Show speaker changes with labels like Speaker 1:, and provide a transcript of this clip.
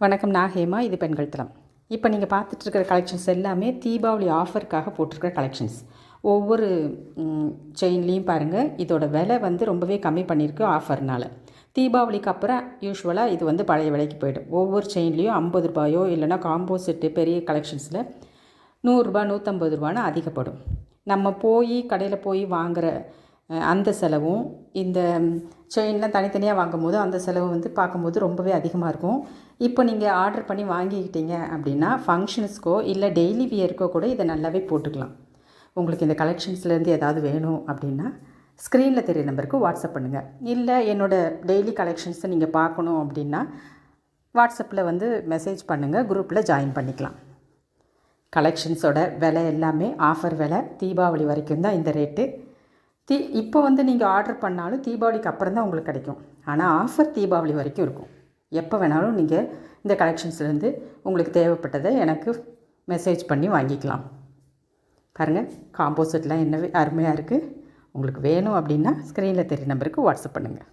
Speaker 1: வணக்கம், நான் ஹேமா. இது பெண்கள் தளம். இப்போ நீங்கள் பார்த்துட்ருக்கிற கலெக்ஷன்ஸ் எல்லாமே தீபாவளி ஆஃபருக்காக போட்டிருக்கிற கலெக்ஷன்ஸ். ஒவ்வொரு செயின்லேயும் பாருங்கள், இதோட விலை ரொம்பவே கம்மி பண்ணியிருக்கு ஆஃபர்னால். தீபாவளிக்கு அப்புறம் யூஸ்வலாக இது பழைய விலைக்கு போய்டும். ஒவ்வொரு செயின்லேயும் 50 ரூபாயோ இல்லைனா காம்போ செட்டு பெரிய கலெக்ஷன்ஸில் 100 ரூபா 150 ரூபான்னு அதிகப்படும். நம்ம கடையில் போய் வாங்குகிற அந்த செலவும் இந்த செயின்லாம் தனித்தனியாக வாங்கும்போது அந்த செலவு பார்க்கும்போது ரொம்பவே அதிகமாக இருக்கும். இப்போ நீங்கள் ஆர்டர் பண்ணி வாங்கிக்கிட்டீங்க அப்படின்னா ஃபங்க்ஷன்ஸ்க்கோ இல்லை டெய்லி வியருக்கோ கூட இதை நல்லாவே போட்டுக்கலாம். உங்களுக்கு இந்த கலெக்ஷன்ஸ்லேருந்து ஏதாவது வேணும் அப்படின்னா ஸ்க்ரீனில் தெரிய நம்பருக்கு வாட்ஸ்அப் பண்ணுங்கள். இல்லை என்னோடய டெய்லி கலெக்ஷன்ஸை நீங்கள் பார்க்கணும் அப்படின்னா வாட்ஸ்அப்பில் மெசேஜ் பண்ணுங்கள், குரூப்பில் ஜாயின் பண்ணிக்கலாம். கலெக்ஷன்ஸோட விலை எல்லாமே ஆஃபர் விலை. தீபாவளி வரைக்கும் தான் இந்த ரேட்டு. இப்போ நீங்கள் ஆர்டர் பண்ணாலும் தீபாவளிக்கு அப்புறம் தான் உங்களுக்கு கிடைக்கும். ஆனால் ஆஃபர் தீபாவளி வரைக்கும் இருக்கும். எப்போ வேணாலும் நீங்கள் இந்த கலெக்ஷன்ஸ்லேருந்து உங்களுக்கு தேவைப்பட்டதை எனக்கு மெசேஜ் பண்ணி வாங்கிக்கலாம். பாருங்கள், காம்போசிட்லாம் என்ன அருமையாக இருக்குது. உங்களுக்கு வேணும் அப்படின்னா ஸ்க்ரீனில் தெரிய நம்பருக்கு வாட்ஸ்அப் பண்ணுங்கள்.